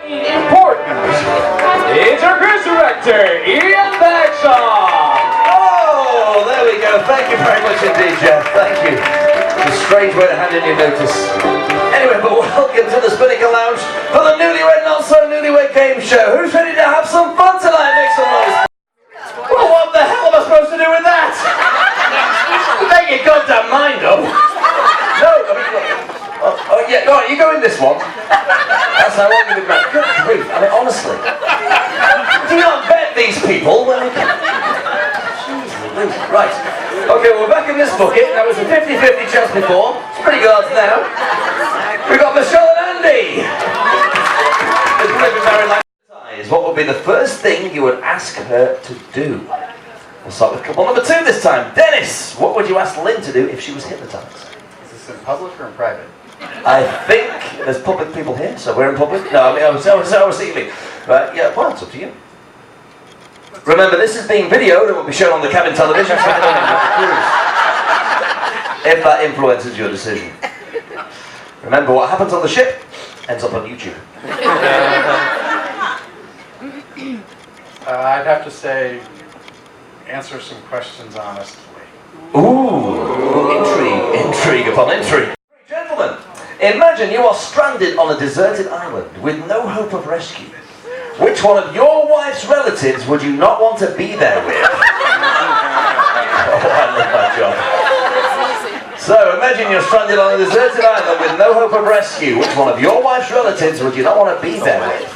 Important. It's our cruise director, Iain Bagshaw. Oh, there we go. Thank you very much indeed, Jeff. Thank you. It's a strange way to hand in your notice. Anyway, but welcome to the Spinnaker Lounge for the Newlywed Not So Newlywed Game Show. Who's ready to have some fun tonight? Make some noise. Well, what the hell am I supposed to do with that? Make your goddamn mind up. No, I mean, oh yeah, no, you go in this one. That's how I want you to go. Good grief, I mean, honestly. Do you not vet these people? Right. Okay, we're back in this bucket. That was a 50-50 chance before. It's pretty good odds now. We've got Michelle and Andy. What would be the first thing you would ask her to do? We'll start with couple number 2 this time. Dennis, what would you ask Lynn to do if she was hypnotised? Is this in public or in private? I think there's public people here, so we're in public. No, I mean, I was thinking. Right, yeah, well, it's up to you. Remember, this is being videoed and will be shown on the cabin television for the cruise. If that influences your decision. Remember, what happens on the ship ends up on YouTube. I'd have to say, answer some questions honestly. Ooh, intrigue upon intrigue. Gentlemen, imagine you are stranded on a deserted island with no hope of rescue. Which one of your wife's relatives would you not want to be there with? Oh, I love my job. So, imagine you're stranded on a deserted island with no hope of rescue. Which one of your wife's relatives would you not want to be there with?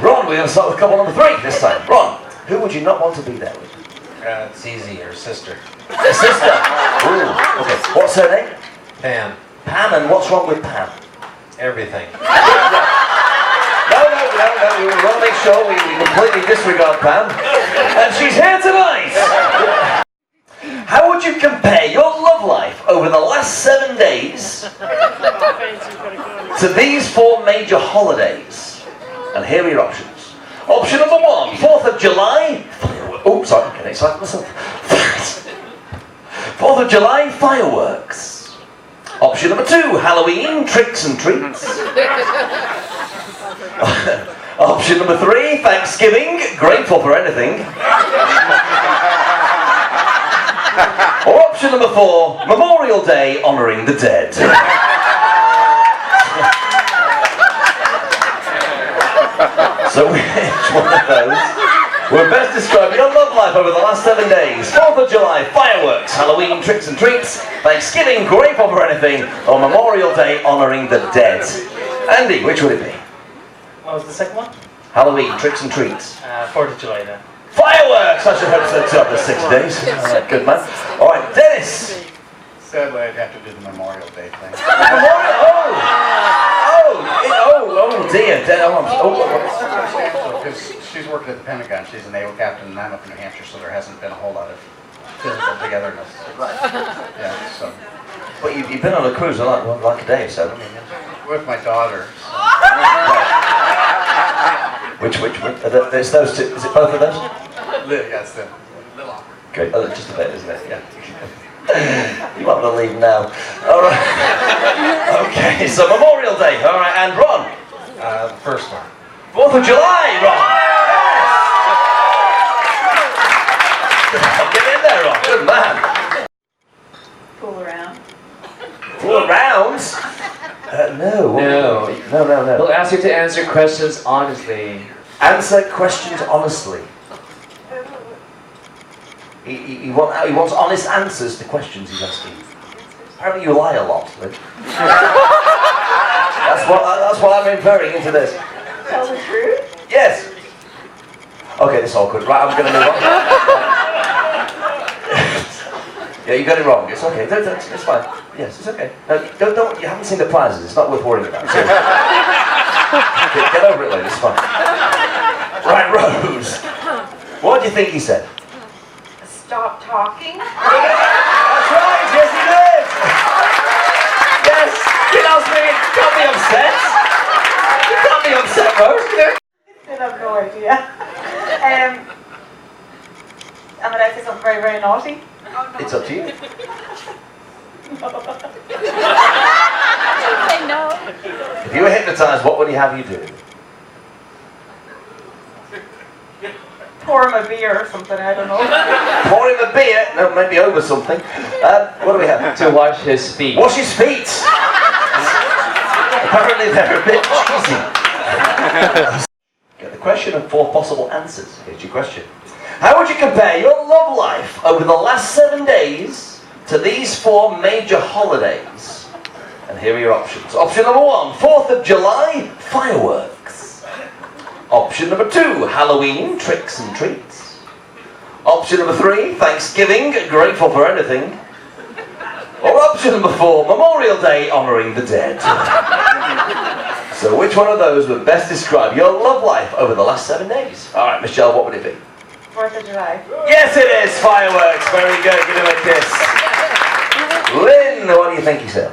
Ron, we're going to start with couple number 3 this time. Ron, who would you not want to be there with? It's easy, her sister. Her sister? Ooh, okay. What's her name? Pam. Pam, and what's wrong with Pam? Everything. No, we want to make sure we completely disregard Pam. And she's here tonight! How would you compare your love life over the last 7 days to these 4 major holidays? And here are your options. Option number 1, 4th of July. Oh, sorry, I'm getting excited myself. 4th of July, fireworks. Option number 2, Halloween, tricks and treats. Option number 3, Thanksgiving, grateful for anything. Or option number 4, Memorial Day, honouring the dead. So which one of those would best describe your love life over the last 7 days? 4th of July, fireworks, Halloween, tricks and treats, Thanksgiving, grateful for anything, or Memorial Day, honouring the dead? Andy, which would it be? What was the second one? Halloween, tricks and treats. 4th of July then. Fireworks! I should hope so too after 6 days. Alright, good man. Alright, Dennis! Sadly, I'd have to do the Memorial Day thing. Oh dear. Because she's working at the Pentagon. She's a naval captain, and I'm up in New Hampshire, so there hasn't been a whole lot of physical togetherness. Yeah, so. But you've been on a cruise like a day, so. With my daughter. Which? There's those two. Is it both of those? Yes, a little awkward. Okay, just a bit, isn't it? Yeah. You want to leave now. Alright. Okay, so Memorial Day. Alright, and Ron? The first one. 4th of July, Ron. Yes! Get in there, Ron. Good man. Fool around. Fool around? No. He'll ask you to answer questions honestly. Answer questions honestly. He wants honest answers to questions he's asking. Apparently you lie a lot, Lynn. That's what I'm inferring into this. Tell the truth? Yes. Okay, this is awkward. Right, I'm going to move on. Yeah, you got it wrong. It's okay. It's fine. Yes, it's okay. No, don't. You haven't seen the prizes. It's not worth worrying about. So. Get over it, Lynn. It's fine. Right, Rose. What do you think he said? Stop talking. That's right. Yes, he did. Yes. You asked me. Can't be upset. You can't be upset, Rose. I have no idea. Am I allowed to say something very, very naughty? It's up to you. I know. If you were hypnotized, what would he have you do? Pour him a beer or something, I don't know. Pour him a beer? No, maybe over something. What do we have? To wash his feet. Wash his feet! Apparently they're a bit cheesy. Get the question and 4 possible answers. Here's your question. How would you compare your love life over the last 7 days to these 4 major holidays? And here are your options. Option number 1, 4th of July, fireworks. Option number 2, Halloween, tricks and treats. Option number 3, Thanksgiving, grateful for anything. Or option number 4, Memorial Day, honouring the dead. So which one of those would best describe your love life over the last 7 days? Alright, Michelle, what would it be? 4th of July. Yes, it is! Fireworks! Very good, give him a kiss. Lynn, what do you think he said?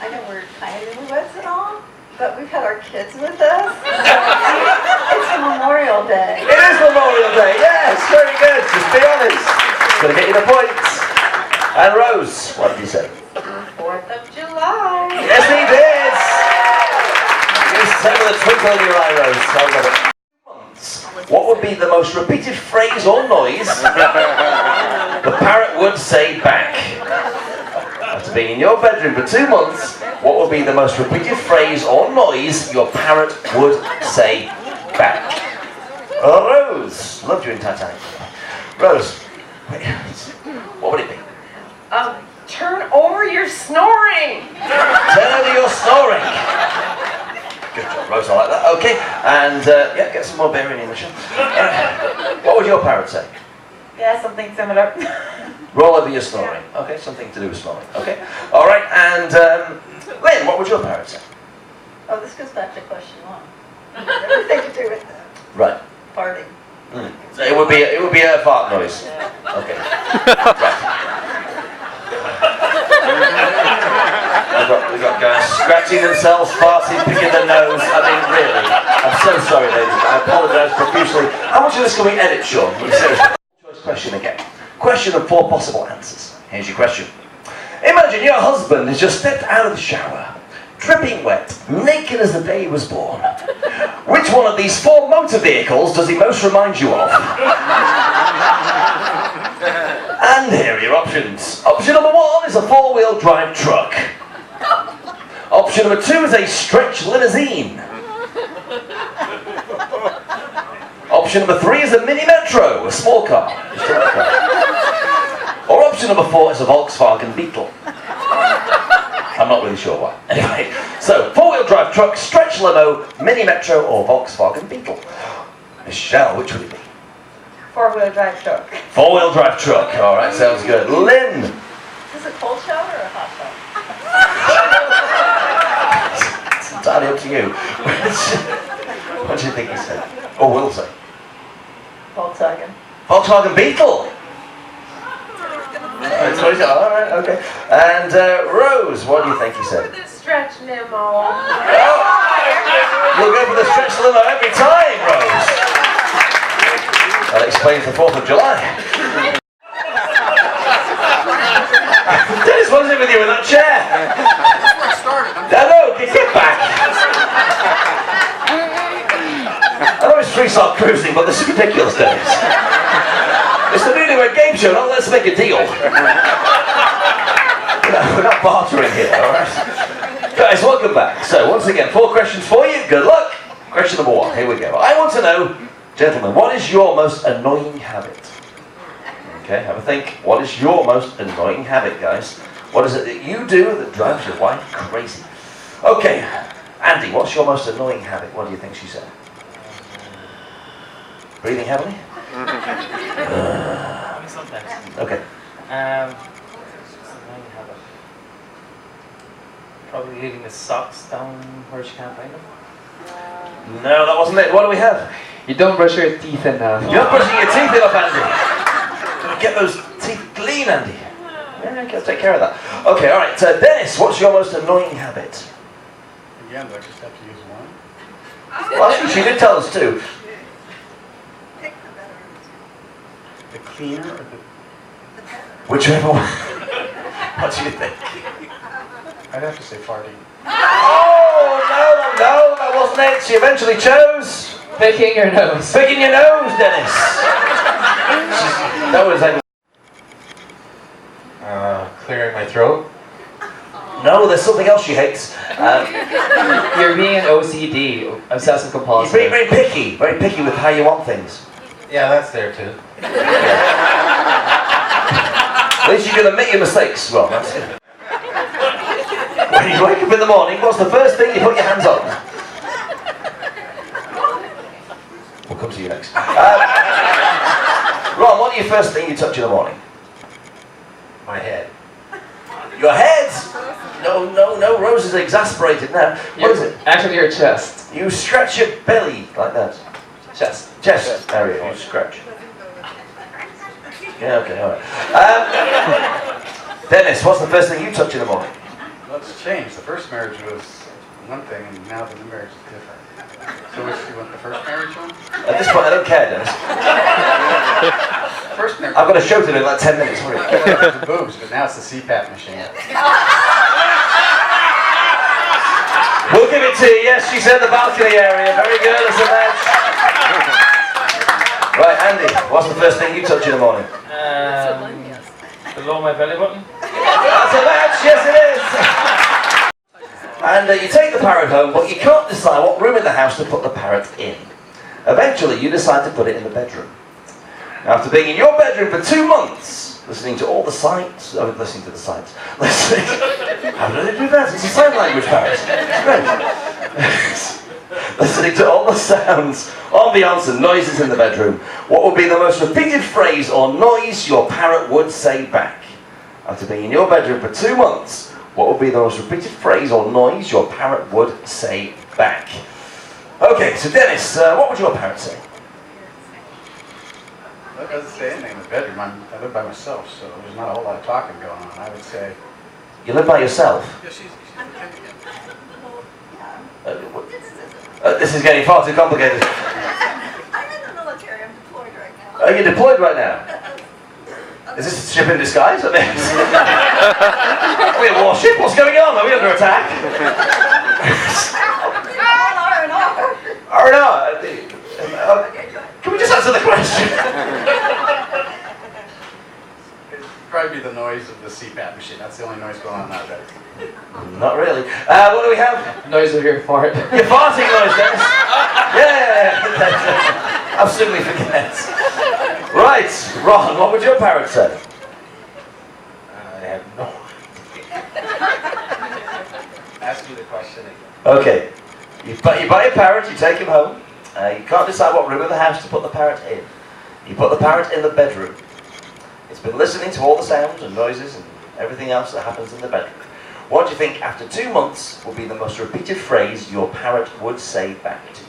I know we're kind of newlyweds and all, but we've had our kids with us. It's Memorial Day. It is Memorial Day, yes! Very good, just be honest. Gonna get you the points. And Rose, what did you say? 4th of July. Yes, he did! You said with a twinkle in your eye, Rose. I love it. What would be the most repeated phrase or noise the parrot would say back? After being in your bedroom for 2 months, what would be the most repeated phrase or noise your parrot would say back? Oh, Rose, loved you in Titanic. Rose, what would it be? Turn over your snoring. Turn over your snoring. Good job, Rose, I like that. Okay, and yeah, get some more beer in the show. What would your parrot say? Yeah, something similar. Roll over your snoring. Okay, something to do with snoring. Okay, all right, and Lynn, what would your parrot say? Oh, this goes back to question 1. Everything to do with Right. farting. So it would be a fart noise. Okay. Right. We've got guys scratching themselves, farting, picking their nose. I mean, really. I'm so sorry, ladies. I apologise profusely. How much of this can we edit, Sean? Seriously. Choice question again. Question of 4 possible answers. Here's your question. Imagine your husband has just stepped out of the shower, dripping wet, naked as the day he was born. Which one of these 4 motor vehicles does he most remind you of? And here are your options. Option number 1 is a 4-wheel drive truck. Option number 2 is a stretch limousine. Option number 3 is a mini metro, a small car. Or option number 4 is a Volkswagen Beetle. I'm not really sure why. Anyway, so 4-wheel drive truck, stretch limo, mini metro, or Volkswagen Beetle. Michelle, which would it be? 4-wheel drive truck. 4-wheel drive truck. All right, sounds good. Lynn. Is this a cold shower or a hot shower? It's entirely up to you. What do you think he said? Or will say? Volkswagen. Volkswagen Beetle. That's what he said. All right, okay. And Rose, what do you think he said? The stretch limo. Oh, you'll go for the stretch limo every time, Rose. That explains the 4th of July. Dennis, what is it with you in that chair? No, get back. I know it's 3-star cruising, but this is ridiculous, Dennis. It's the Newlywed Game Show, not let's make a deal. We're not bartering here, alright? Guys, welcome back. So, once again, 4 questions for you. Good luck. Question number 1, here we go. I want to know, gentlemen, what is your most annoying habit? Okay, have a think. What is your most annoying habit, guys? What is it that you do that drives your wife crazy? Okay, Andy, what's your most annoying habit? What do you think she said? Breathing heavily? Sometimes. Okay. Probably leaving the socks down where she can't find them. No, that wasn't it. What do we have? You don't brush your teeth enough. You're not brushing your teeth enough, Andy. Gotta get those teeth clean, Andy. Yeah, gotta take care of that. Okay, alright. Dennis, what's your most annoying habit? Again, do I just have to use one? Well, actually, she did tell us too. The cleaner or the... Whichever one. What do you think? I'd have to say farting. Oh, no, that wasn't it. She eventually chose Picking your nose. picking your nose, Dennis. That was like... Clearing my throat. No, there's something else she hates. You're being an OCD, obsessive You're compulsive. being very picky with how you want things. Yeah, that's there too. At least you can admit your mistakes. Well, that's it. When you wake up in the morning, what's the first thing you put your hands on? We'll come to you next. Ron, what are your first thing you touch in the morning? My head. Your head? No, Rose is exasperated now. What is it? Actually, your chest. You scratch your belly like that. Chest. Chest area, you scratch. Yeah, okay, alright. Dennis, what's the first thing you touch in the morning? Well, it's changed. The first marriage was one thing, and now the new marriage is different. So which do you want, the first marriage one? At this point, I don't care, Dennis. First marriage. I've got a show to do in like 10 minutes. Hurry. The boobs, but now it's the CPAP machine. We'll give it to you. Yes, she said the balcony area. Very good, that's a match. Right, Andy, what's the first thing you touch in the morning? Below my belly button. That's a match, yes it is. And you take the parrot home, but you can't decide what room in the house to put the parrot in. Eventually, you decide to put it in the bedroom. After being in your bedroom for 2 months, listening to all the sights, listening to the sights, listening, how do they do that? It's a sign language parrot. It's great. Listening to all the sounds, ambience and noises in the bedroom, what would be the most repeated phrase or noise your parrot would say back? After being in your bedroom for 2 months, what would be the most repeated phrase or noise your parrot would say back? Okay, so Dennis, what would your parrot say? It doesn't say anything in the bedroom. I live by myself, so there's not a whole lot of talking going on. I would say... You live by yourself? Yeah, she's This is getting far too complicated. I'm in the military. I'm deployed right now. Are you deployed right now? Is this a ship in disguise? Are we a warship? What's going on? Are we under attack? R&R. Can we just answer the question? It'd probably be the noise of the CPAP machine. That's the only noise going on in our bedroom. Not really. What do we have? Noise of your fart. Your farting noise, Dennis. Yeah. Absolutely forget. Right, Ron, what would your parrot say? I have no Ask me the question again. Okay. You buy a parrot, you take him home. You can't decide what room of the house to put the parrot in. You put the parrot in the bedroom. It's been listening to all the sounds and noises and everything else that happens in the bedroom. What do you think after 2 months would be the most repeated phrase your parrot would say back to you?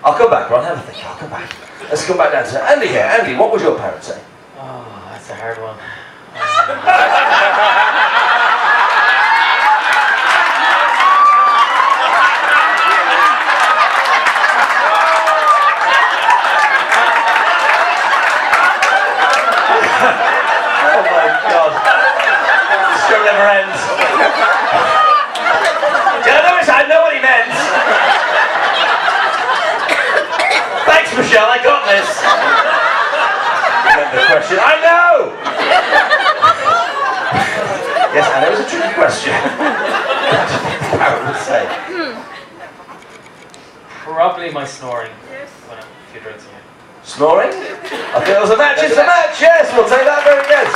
I'll come back, Ron, have a think, I'll come back. Let's come back down to Andy here. Andy, what would your parrot say? Oh, that's a hard one. Oh my God. This show never ends. I know what he meant. Thanks, Michelle, I got this. Remember the question? I know! Yes, I know it's a tricky question. What do you think the parrot would say? Probably my snoring when I'm a few drinks in. Snoring? I think it was a match. It's a match, yes, we'll take that, very good.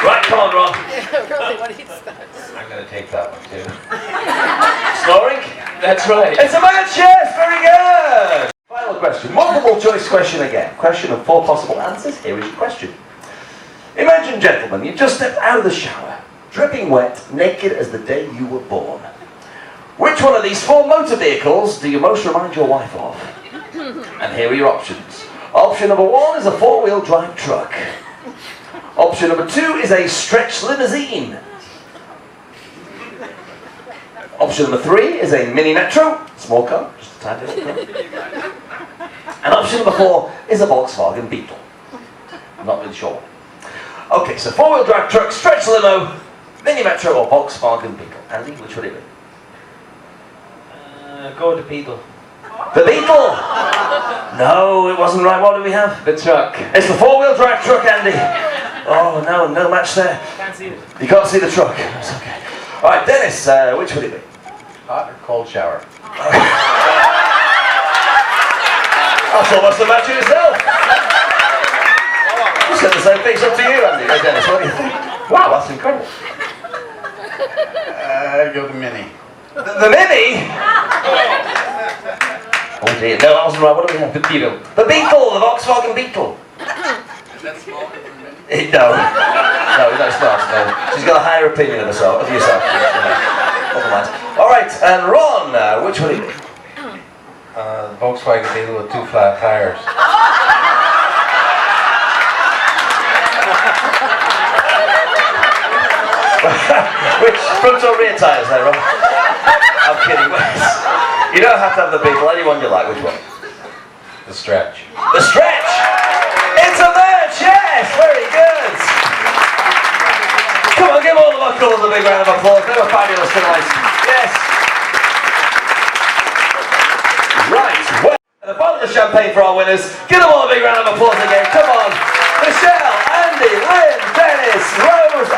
Right, come on, Ron. I'm going to take that one too. Snoring? That's right. It's a match, yes, very good. Final question, multiple choice question again. Question of 4 possible answers. Here is your question. Imagine, gentlemen, you just stepped out of the shower, dripping wet, naked as the day you were born. Which one of these 4 motor vehicles do you most remind your wife of? And here are your options. Option number 1 is a 4-wheel drive truck. Option number 2 is a stretch limousine. Option number 3 is a mini metro, small car, just a tiny little car. And option number 4 is a Volkswagen Beetle. I'm not really sure. Okay, so 4-wheel drive truck, stretch limo, mini metro or Volkswagen Beetle. Andy, which would it be? Go with the Beetle. The Beetle! No, it wasn't right. What do we have? The truck. It's the 4-wheel drive truck, Andy. Oh no, no match there. Can't see it. You can't see the truck. That's okay. Alright, Dennis, which would it be? Hot or cold shower? That's almost a match yourself. You said the same thing. It's up to you, Andy. Hey, Dennis, what do you think? Wow, that's incredible. I'd go with the Mini. The Mini? Oh dear, no, that wasn't right. What do we have? The Beetle. The Beetle, the Volkswagen Beetle. Is that smaller than the Mini? No, it's not. No. She's got a higher opinion of herself, of yourself. Otherwise. Alright, and Ron, which would it be? Volkswagen Beetle with 2 flat tires. Which, front or rear tyres there, Ron? I'm kidding. You don't have to have the Beetle, anyone you like, which one? The stretch. The stretch! It's a merch, yes! Very good! Come on, give all of our colours a big round of applause. They were fabulous tonight. Yes! Right, well, and a bottle of champagne for our winners. Give them all a big round of applause again. Come on! Michelle, Andy, Lynn, Dennis, Rose,